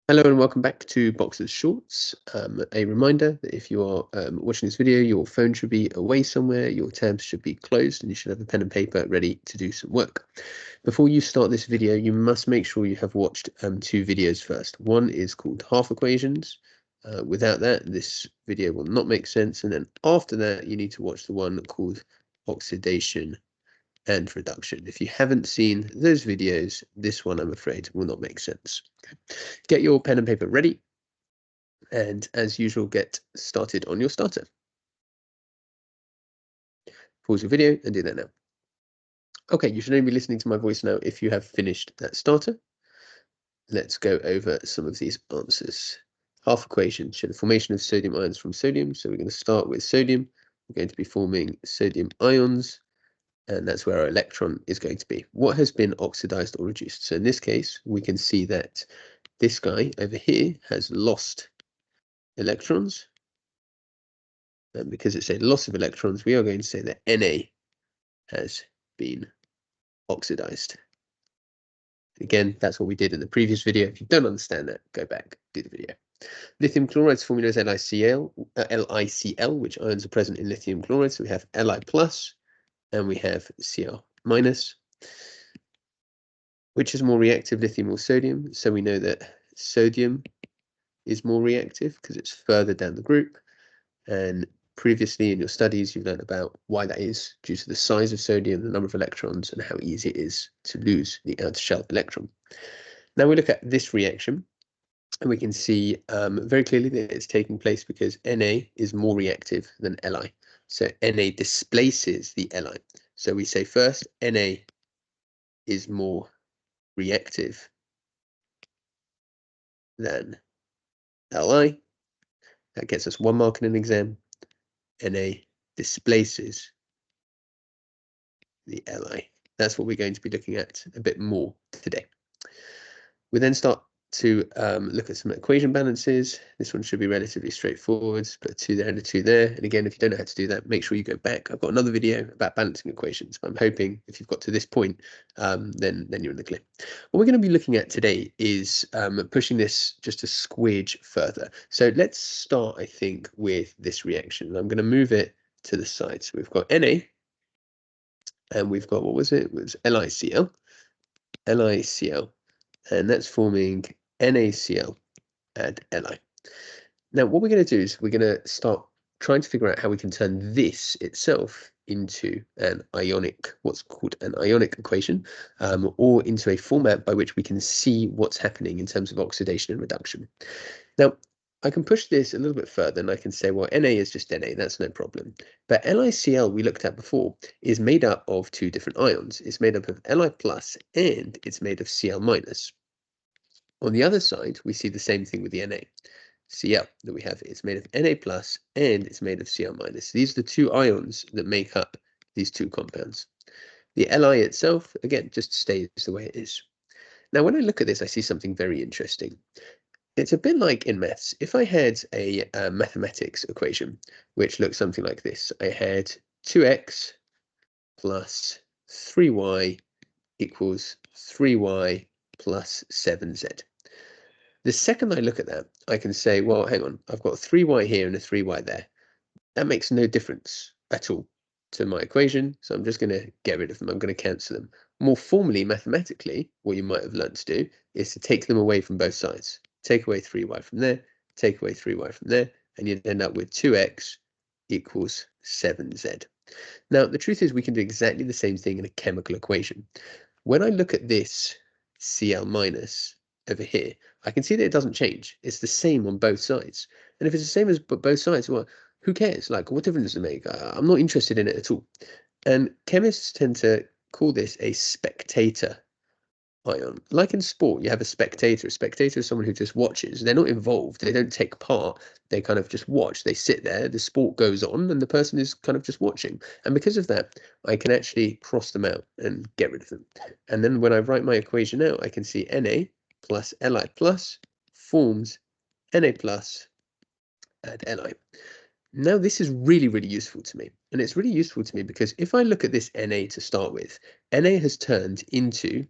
Hello and welcome back to Boxers Shorts. A reminder that if you are watching this video, your phone should be away somewhere, your tabs should be closed, and you should have a pen and paper ready to do some work. Before you start this video, you must make sure you have watched two videos first. One is called Half Equations. Without that, this video will not make sense. And then after that, you need to watch the one called Oxidation and Reduction. If you haven't seen those videos, this one, I'm afraid, will not make sense. Okay. Get your pen and paper ready, and as usual, get started on your starter. Pause your video and do that now. Okay, you should only be listening to my voice now if you have finished that starter. Let's go over some of these answers. Half equation show the formation of sodium ions from sodium. So we're going to start with sodium. We're going to be forming sodium ions, and that's where our electron is going to be. What has been oxidized or reduced? So in this case, we can see that this guy over here has lost electrons. And because it's a loss of electrons, we are going to say that Na has been oxidized. Again, that's what we did in the previous video. If you don't understand that, go back, do the video. Lithium chloride's formula is LiCl, which ions are present in lithium chloride. So we have Li plus and we have Cl minus. Which is more reactive, lithium or sodium? So we know that sodium is more reactive because it's further down the group. And previously in your studies, you've learned about why that is due to the size of sodium, the number of electrons, and how easy it is to lose the outer shell electron. Now we look at this reaction, and we can see very clearly that it's taking place because Na is more reactive than Li. So Na displaces the Li. So we say first, Na is more reactive than Li. That gets us 1 mark in an exam. Na displaces the Li. That's what we're going to be looking at a bit more today. We then start to look at some equation balances. This one should be relatively straightforward. Put a 2 there and a 2 there. And again, if you don't know how to do that, make sure you go back. I've got another video about balancing equations. But I'm hoping if you've got to this point, then you're in the clear. What we're going to be looking at today is pushing this just a squidge further. So let's start, I think, with this reaction. I'm going to move it to the side. So we've got Na, and we've got, what was it? It was LiCl. LiCl. And that's forming NaCl and Li. Now, what we're going to do is we're going to start trying to figure out how we can turn this itself into an ionic, what's called an ionic equation, or into a format by which we can see what's happening in terms of oxidation and reduction. Now, I can push this a little bit further and I can say, well, Na is just Na, that's no problem. But LiCl, we looked at before, is made up of 2 different ions. It's made up of Li plus and it's made of Cl minus. On the other side, we see the same thing with the Na. Cl that we have, it's made of Na plus and it's made of Cl minus. These are the 2 ions that make up these 2 compounds. The Li itself, again, just stays the way it is. Now, when I look at this, I see something very interesting. It's a bit like in maths. If I had a mathematics equation, which looks something like this, I had 2x plus 3y equals 3y plus 7z. The second I look at that, I can say, well, hang on, I've got 3y here and a 3y there. That makes no difference at all to my equation, so I'm just going to get rid of them. I'm going to cancel them. More formally, mathematically, what you might have learned to do is to take them away from both sides. Take away 3y from there, take away 3y from there, and you'd end up with 2x equals 7z. Now, the truth is we can do exactly the same thing in a chemical equation. When I look at this Cl minus over here, I can see that it doesn't change. It's the same on both sides. And if it's the same as both sides, well, who cares? Like, what difference does it make? I'm not interested in it at all. And chemists tend to call this a spectator ion. Like in sport, you have a spectator. A spectator is someone who just watches. They're not involved. They don't take part. They kind of just watch. They sit there. The sport goes on, and the person is kind of just watching. And because of that, I can actually cross them out and get rid of them. And then when I write my equation out, I can see Na plus Li plus forms Na plus and Li. Now, this is really, really useful to me. And it's really useful to me because if I look at this Na to start with, Na has turned into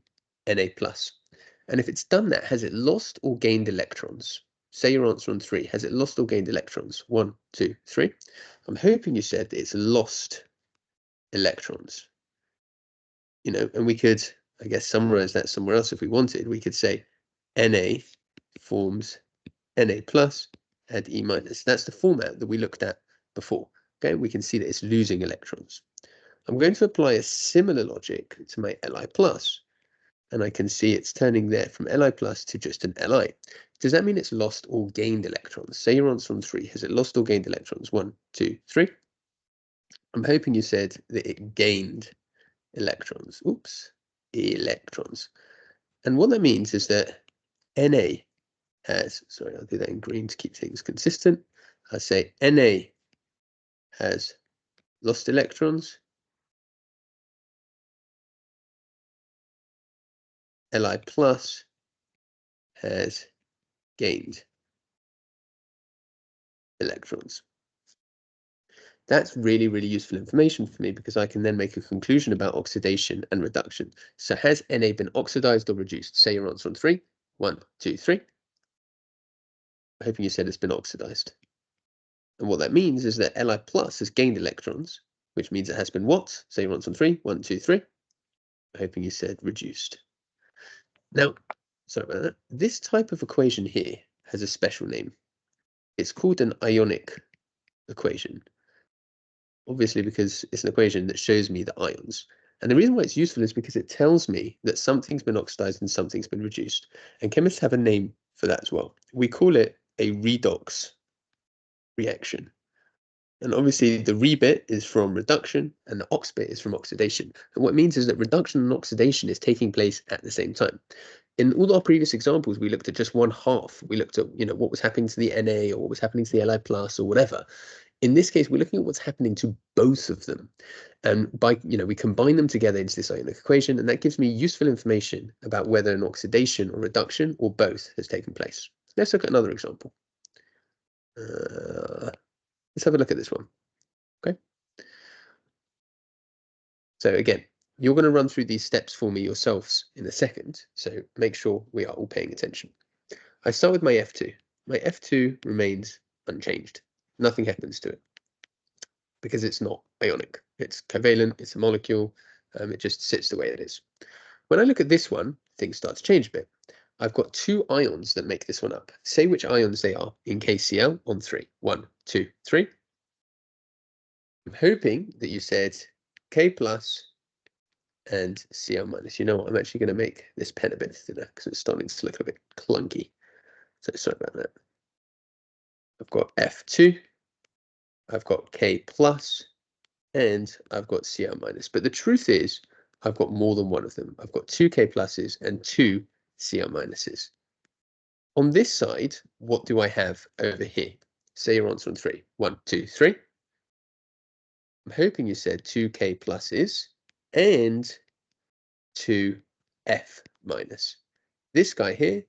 Na plus. And if it's done that, has it lost or gained electrons? Say your answer on 3. Has it lost or gained electrons? 1, 2, 3. I'm hoping you said that it's lost electrons. You know, and we could, I guess, summarize that somewhere else if we wanted. We could say Na forms Na plus and E minus. That's the format that we looked at before. Okay, we can see that it's losing electrons. I'm going to apply a similar logic to my Li plus, and I can see it's turning there from Li plus to just an Li. Does that mean it's lost or gained electrons? Say your answer on 3. Has it lost or gained electrons? 1, 2, 3. I'm hoping you said that it gained electrons. Oops, electrons. And what that means is that Na has, sorry, I'll do that in green to keep things consistent. I say Na has lost electrons, Li plus has gained electrons. That's really, really useful information for me because I can then make a conclusion about oxidation and reduction. So has Na been oxidized or reduced? Say your answer on 3. 1, 2, 3. I'm hoping you said it's been oxidized. And what that means is that Li plus has gained electrons, which means it has been what? Say your answer on 3. 1, 2, 3. I'm hoping you said reduced. Now, sorry about that. This type of equation here has a special name. It's called an ionic equation. Obviously, because it's an equation that shows me the ions. And the reason why it's useful is because it tells me that something's been oxidized and something's been reduced. And chemists have a name for that as well. We call it a redox reaction. And obviously the re bit is from reduction and the ox bit is from oxidation. And what it means is that reduction and oxidation is taking place at the same time. In all our previous examples, we looked at just one half. We looked at, you know, what was happening to the Na or what was happening to the Li plus or whatever. In this case, we're looking at what's happening to both of them. And by, you know, we combine them together into this ionic equation, and that gives me useful information about whether an oxidation or reduction or both has taken place. Let's look at another example. Let's have a look at this one. Okay. So again, you're going to run through these steps for me yourselves in a second. So make sure we are all paying attention. I start with my F2. My F2 remains unchanged. Nothing happens to it because it's not ionic. It's covalent, it's a molecule, it just sits the way it is. When I look at this one, things start to change a bit. I've got 2 ions that make this one up. Say which ions they are in KCl on 3. 1, 2, 3. I'm hoping that you said K plus and Cl minus. You know what? I'm actually going to make this pen a bit thinner because it's starting to look a bit clunky. So sorry about that. I've got F2, I've got K plus, and I've got Cl minus. But the truth is, I've got more than one of them. I've got 2 K pluses and 2 Cl minuses. On this side, what do I have over here? Say your answer on 3. 1, 2, 3. I'm hoping you said 2 K pluses and 2 F minus. This guy here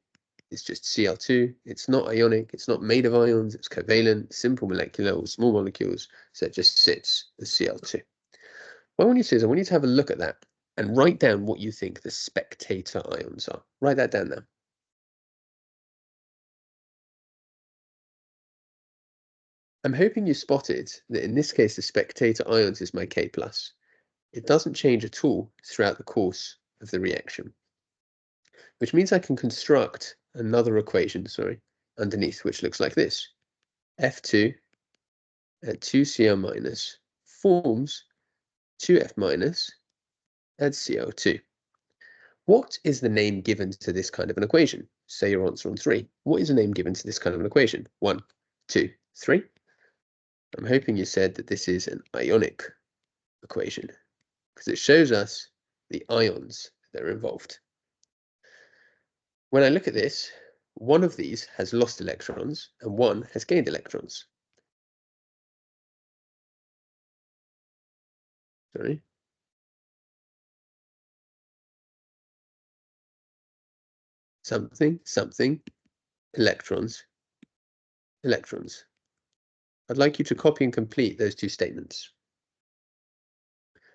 is just Cl2. It's not ionic. It's not made of ions. It's covalent, simple molecular or small molecules. So it just sits as Cl2. What I want you to do is I want you to have a look at that and write down what you think the spectator ions are. Write that down now. I'm hoping you spotted that in this case, the spectator ions is my K plus. It doesn't change at all throughout the course of the reaction, which means I can construct another equation, underneath, which looks like this. F2 at 2Cl minus forms 2F minus at CO2. What is the name given to this kind of an equation? Say your answer on 3. What is the name given to this kind of an equation? 1, 2, 3. I'm hoping you said that this is an ionic equation because it shows us the ions that are involved. When I look at this, one of these has lost electrons and one has gained electrons. Sorry. Something, something, electrons, electrons. I'd like you to copy and complete those 2 statements.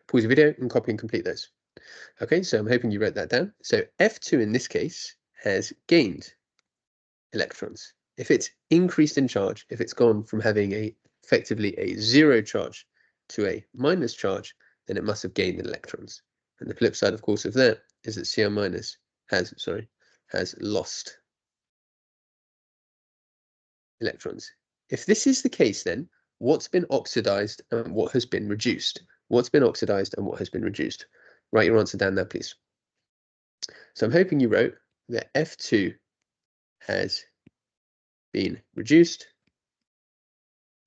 Pause the video and copy and complete those. Okay, so I'm hoping you wrote that down. So F2 in this case has gained electrons. If it's increased in charge, if it's gone from having effectively a 0 charge to a minus charge, then it must have gained electrons. And the flip side, of course, of that is that Cl minus has lost electrons. If this is the case, then what's been oxidized and what has been reduced? What's been oxidized and what has been reduced? Write your answer down there, please. So I'm hoping you wrote that F2 has been reduced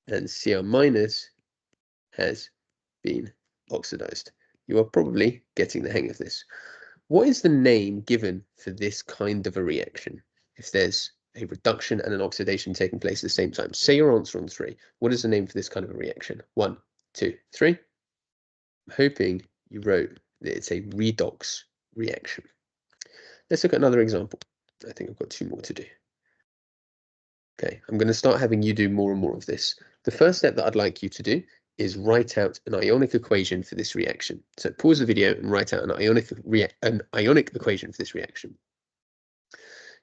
and Cl minus has been oxidized. You are probably getting the hang of this. What is the name given for this kind of a reaction? If there's a reduction and an oxidation taking place at the same time, say your answer on 3. What is the name for this kind of a reaction? 1, 2, 3. I'm hoping you wrote that it's a redox reaction. Let's look at another example. I think I've got 2 more to do. Okay, I'm going to start having you do more and more of this. The first step that I'd like you to do is write out an ionic equation for this reaction. So pause the video and write out an ionic equation for this reaction.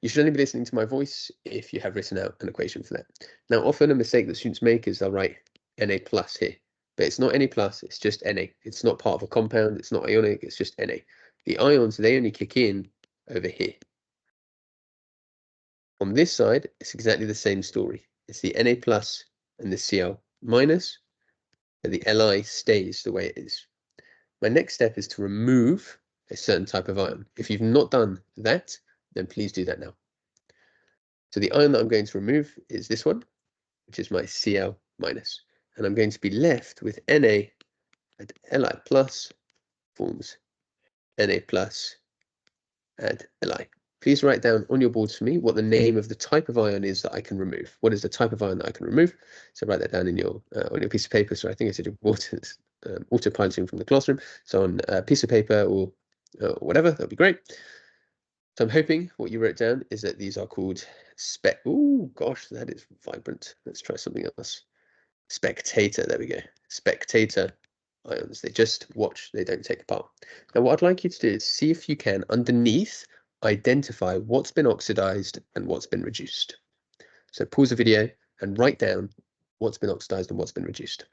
You should only be listening to my voice if you have written out an equation for that. Now, often a mistake that students make is they'll write Na plus here, but it's not Na plus, it's just Na. It's not part of a compound, it's not ionic, it's just Na. The ions, they only kick in over here. On this side, it's exactly the same story. It's the Na plus and the Cl minus, but the Li stays the way it is. My next step is to remove a certain type of ion. If you've not done that, then please do that now. So the ion that I'm going to remove is this one, which is my Cl minus. And I'm going to be left with Na and Li plus forms Na plus and Li. Please write down on your boards for me what the name of the type of ion is that I can remove. What is the type of ion that I can remove? So write that down in your on your piece of paper. So I think I said your board is autopiloting from the classroom. So on a piece of paper or whatever, that'd be great. So I'm hoping what you wrote down is that these are called oh gosh, that is vibrant. Let's try something else. Spectator, there we go. Spectator ions. They just watch, they don't take part. Now what I'd like you to do is see if you can, underneath, identify what's been oxidized and what's been reduced. So pause the video and write down what's been oxidized and what's been reduced.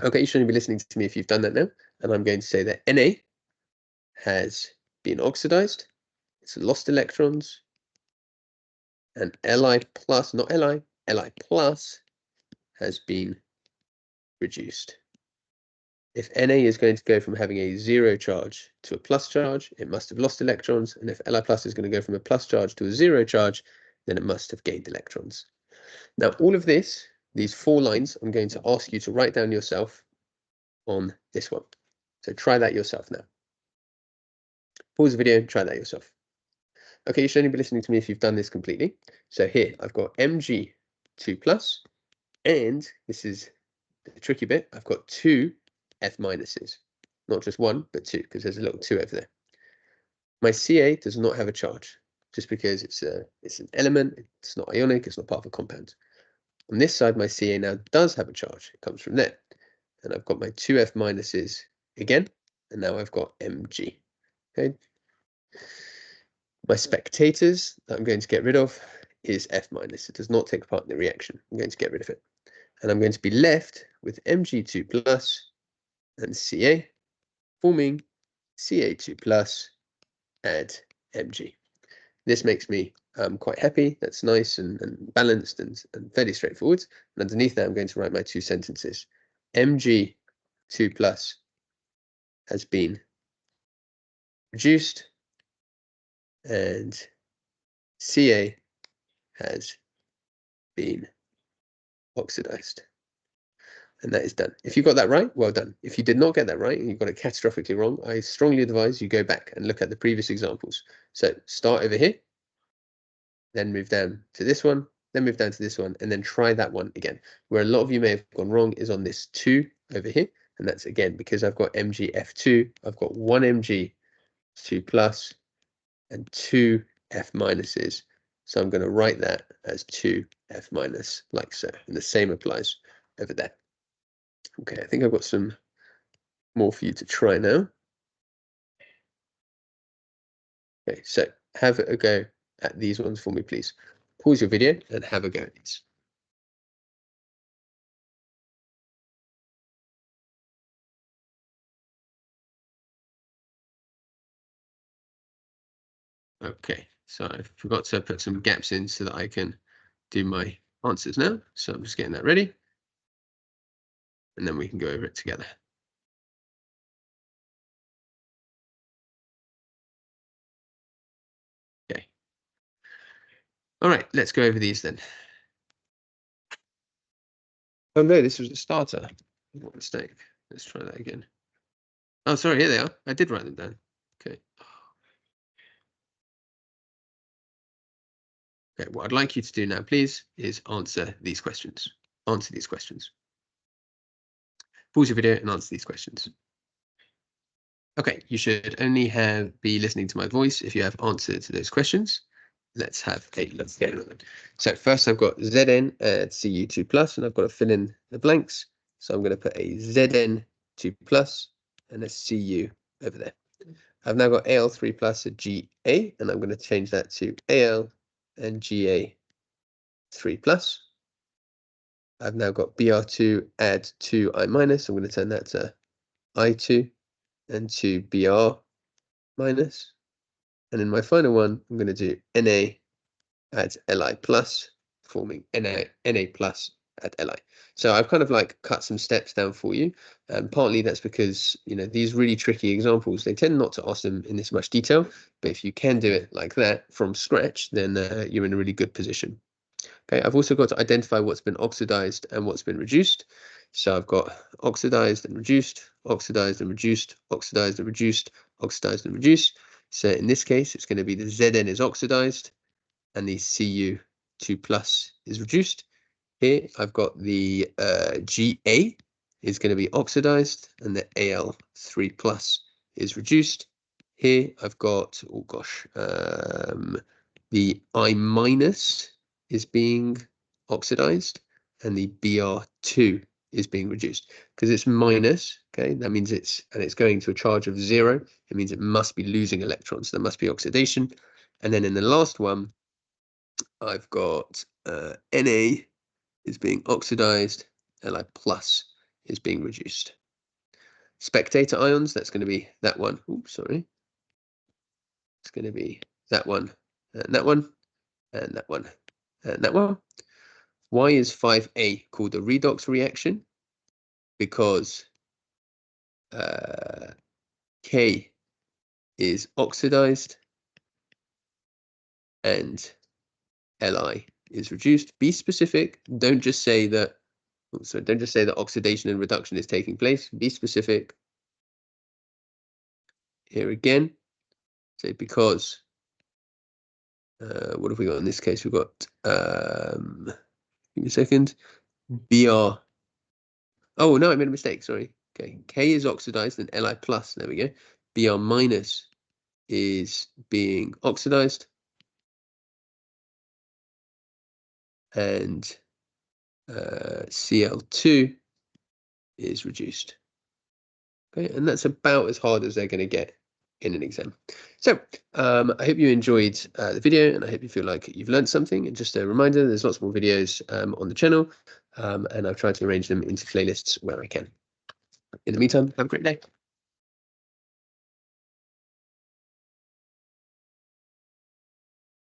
Okay, you should only be listening to me if you've done that now. And I'm going to say that Na has been oxidized. It's lost electrons. And Li plus, not Li, Li plus has been reduced. If Na is going to go from having a 0 charge to a plus charge, it must have lost electrons. And if Li plus is going to go from a plus charge to a 0 charge, then it must have gained electrons. Now, all of this, these 4 lines, I'm going to ask you to write down yourself on this one. So try that yourself now. Pause the video and try that yourself. Okay, you should only be listening to me if you've done this completely. So here, I've got Mg2+, and this is the tricky bit, I've got 2 F minuses. Not just 1, but 2, because there's a little 2 over there. My Ca does not have a charge, just because it's an element, it's not ionic, it's not part of a compound. On this side, my Ca now does have a charge. It comes from there. And I've got my 2 F minuses again, and now I've got Mg. Okay. My spectators that I'm going to get rid of is F minus. It does not take part in the reaction. I'm going to get rid of it. And I'm going to be left with Mg2 plus and Ca, forming Ca2 plus and Mg. This makes me quite happy. That's nice and balanced and fairly straightforward. And underneath that, I'm going to write my 2 sentences. Mg2 plus has been reduced and Ca has been oxidized. And that is done. If you got that right, well done. If you did not get that right and you got it catastrophically wrong, I strongly advise you go back and look at the previous examples. So start over here, then move down to this one, then move down to this one, and then try that one again. Where a lot of you may have gone wrong is on this 2 over here. And that's again because I've got MgF2, I've got 1 Mg2 plus and 2 F minuses. So I'm going to write that as 2 F minus, like so. And the same applies over there. Okay, I think I've got some more for you to try now. Okay, so have a go at these ones for me, please. Pause your video and have a go at these. Okay, so I forgot to put some gaps in so that I can do my answers now. So I'm just getting that ready. And then we can go over it together. Okay. All right, let's go over these then. Oh no, this was a starter. What mistake. Let's try that again. Oh, sorry, here they are. I did write them down. Okay. Okay, what I'd like you to do now, please, is answer these questions. Answer these questions. Pause your video and answer these questions. Okay, you should only be listening to my voice if you have answered to those questions. Let's have a look at it. So first I've got Zn at Cu2 plus, and I've got to fill in the blanks. So I'm going to put a Zn2 plus and a Cu over there. I've now got Al3 plus a Ga, and I'm going to change that to Al and Ga3 plus. I've now got Br2 add 2I minus. I'm going to turn that to I2 and 2Br minus. And in my final one, I'm going to do Na add Li plus, forming Na plus add Li. So I've kind of like cut some steps down for you. Partly that's because, you know, these really tricky examples, they tend not to ask them in this much detail. But if you can do it like that from scratch, then you're in a really good position. Okay, I've also got to identify what's been oxidized and what's been reduced. So I've got oxidized and reduced, oxidized and reduced, oxidized and reduced, oxidized and reduced. So in this case, it's going to be the Zn is oxidized and the Cu2 plus is reduced. Here I've got the Ga is going to be oxidized and the Al3 plus is reduced. Here I've got, oh gosh, the I minus is being oxidized and the Br2 is being reduced because it's minus. Okay, that means it's going to a charge of 0. It means it must be losing electrons. So there must be oxidation. And then in the last one, I've got Na is being oxidized, Li plus is being reduced. Spectator ions, that's going to be that one. Oops, sorry. It's going to be that one, and that one, and that one, and that one. Why is 5A called a redox reaction? Because K is oxidized and Li is reduced. Be specific. Don't just say that. So don't just say that oxidation and reduction is taking place. Be specific. Here again, say because. What have we got in this case? We've got. Give me a second. Br. Oh no, I made a mistake. Sorry. Okay, K is oxidized and Li plus. There we go. Br minus is being oxidized, and Cl2 is reduced. Okay, and that's about as hard as they're going to get in an exam. So I hope you enjoyed the video, and I hope you feel like you've learned something. And just a reminder, there's lots more videos on the channel, and I've tried to arrange them into playlists where I can. In the meantime, have a great day.